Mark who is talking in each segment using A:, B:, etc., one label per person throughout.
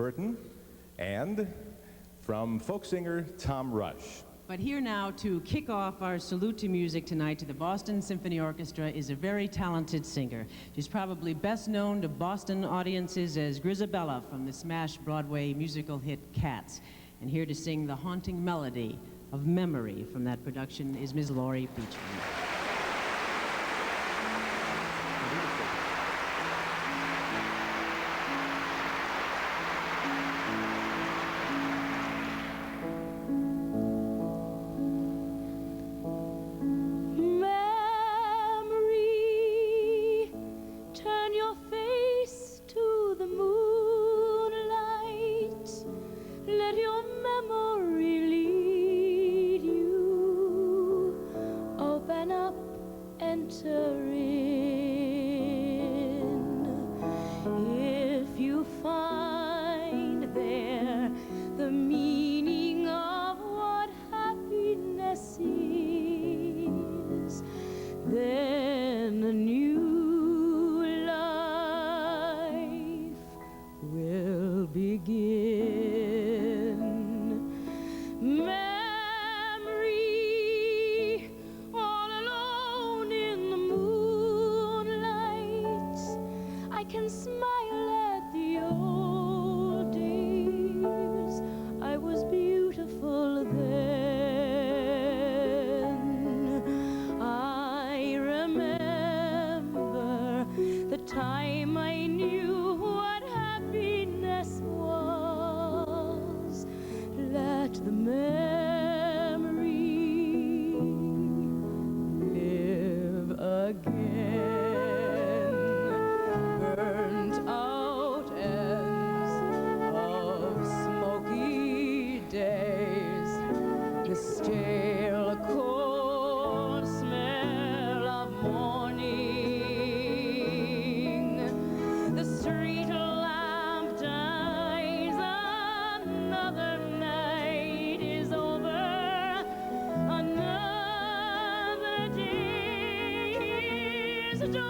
A: Burton, and from folk singer Tom Rush.
B: But here now to kick off our salute to music tonight to the Boston Symphony Orchestra is a very talented singer. She's probably best known to Boston audiences as Grizabella from the smash Broadway musical hit Cats. And here to sing the haunting melody of Memory from that production is Ms. Laurie Beechman.
C: If you find there the meaning of what happiness is, then a new life will begin. Memory, all alone in the moonlight, I can smile at the old days. I was beautiful then. I remember the time I knew what happiness was. Let the memory live again. Burnt out ends of smoky days, the stale cold smell of morning, the street lamp dies, another night is over, another day is dawning.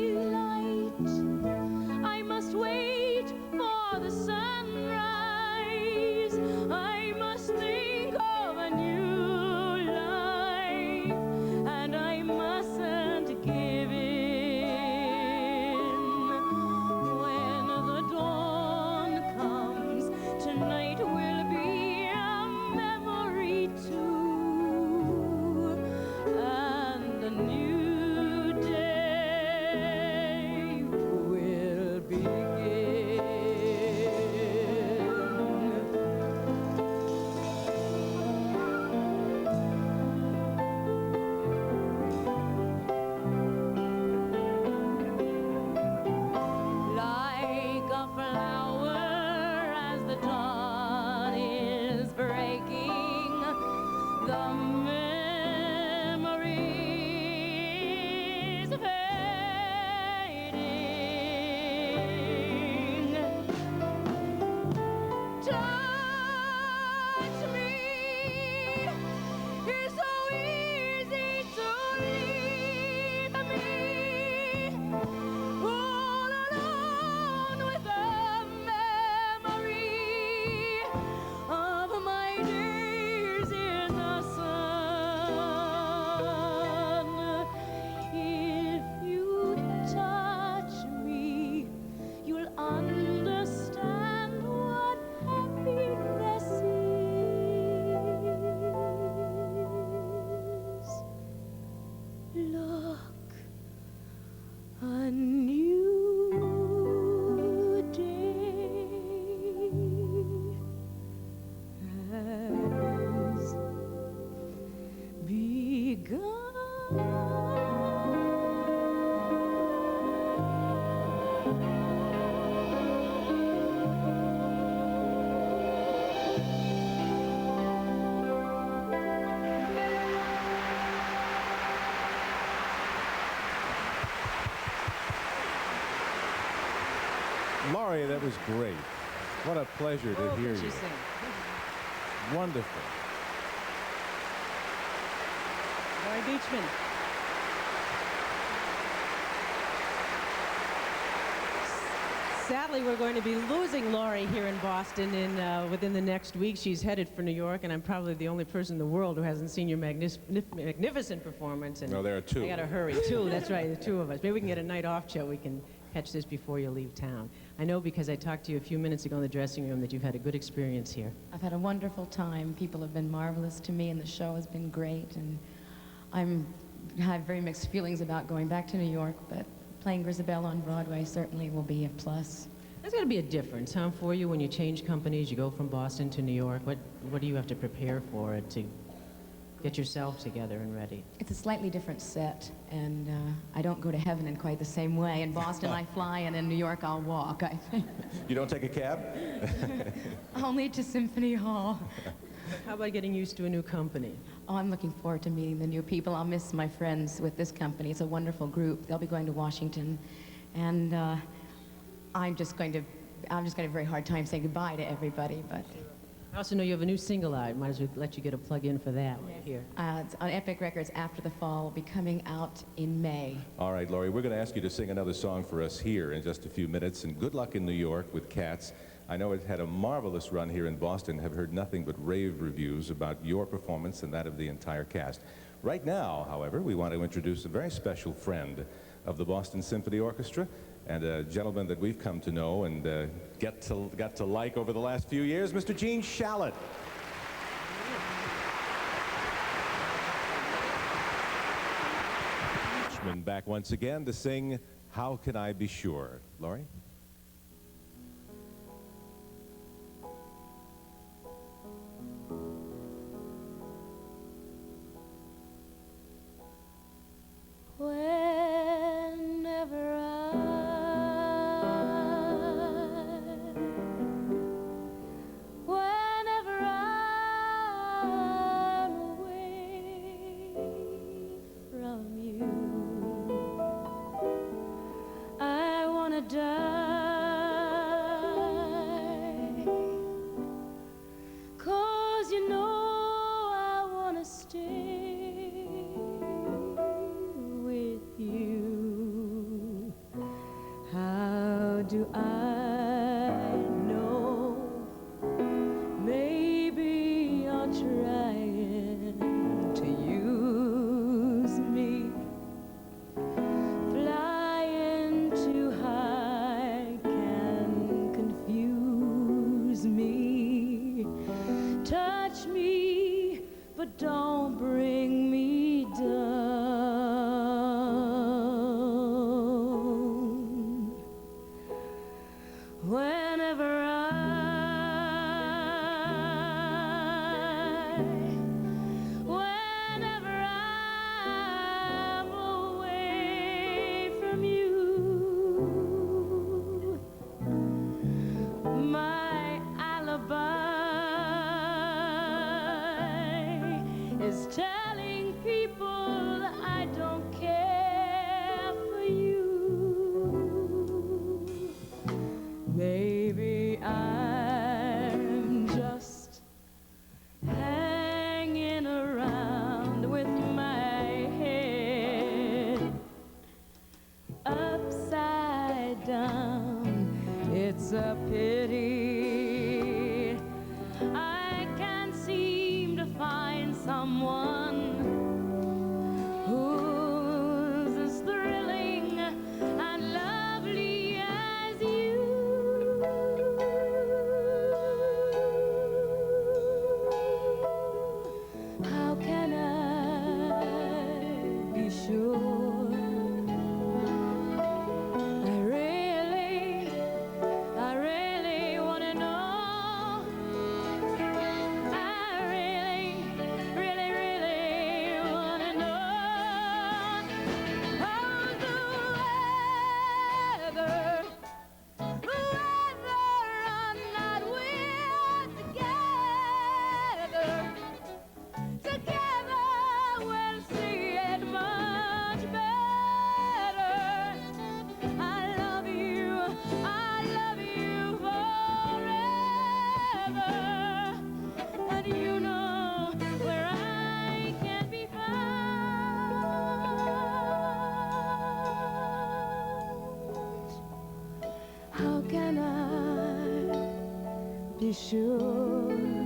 C: Daylight, I must wait for the sunrise. I must think of a new life, and I mustn't give in. When the dawn comes, tonight will be a memory too, and a new day will begin. Like a flower as the dawn is breaking, the memories fading. Touch me, it's so easy to leave me all alone with the memory of my days in the sun. If you touch me, you'll understand what happiness is. Look, a new day has
A: Laurie, that was great. What a pleasure to hear
B: She
A: you.
B: sing.
A: Wonderful.
B: Laurie Beechman. Sadly, we're going to be losing Laurie here in Boston within the next week. She's headed for New York, and I'm probably the only person in the world who hasn't seen your magnificent performance. And
A: No, there are two.
B: I got to hurry. Two, that's right, the two of us. Maybe we can get a night off, Joe. We can catch this before you leave town. I know because I talked to you a few minutes ago in the dressing room that you've had a good experience here.
D: I've had a wonderful time. People have been marvelous to me, and the show has been great. And I have very mixed feelings about going back to New York, but playing Grisabella on Broadway certainly will be a plus.
B: There's got to be a difference, huh, for you when you change companies, you go from Boston to New York. What do you have to prepare for it to get yourself together and ready?
D: It's a slightly different set, and I don't go to heaven in quite the same way. In Boston, I fly, and in New York, I'll walk, I think.
A: You don't take a cab?
D: Only to Symphony Hall.
B: How about getting used to a new company?
D: Oh, I'm looking forward to meeting the new people. I'll miss my friends with this company. It's a wonderful group. They'll be going to Washington, and I'm just going to have a very hard time saying goodbye to everybody, but...
B: I also know you have a new single out. Might as well let you get a plug in for that right here.
D: It's on Epic Records After the Fall. Will be coming out in May.
A: All right, Laurie, we're going to ask you to sing another song for us here in just a few minutes, and good luck in New York with Cats. I know it had a marvelous run here in Boston. Have heard nothing but rave reviews about your performance and that of the entire cast. Right now, however, we want to introduce a very special friend of the Boston Symphony Orchestra and a gentleman that we've come to know and got to like over the last few years, Mr. Gene Shalit. Beechman back once again to sing How Can I Be Sure? Laurie?
C: Whenever I'm away from you, I wanna die, 'cause you know I wanna stay with you. How do I know? Maybe you're trying to use me. Flying too high can confuse me. Touch me, but don't bring me down. Whenever I'm away from you, my alibi is telling people I don't care for you. Maybe I'm just hanging around with my head upside down. It's a pity I can't seem to find someone who's as thrilling and lovely as you. How can I be sure? I really can I be sure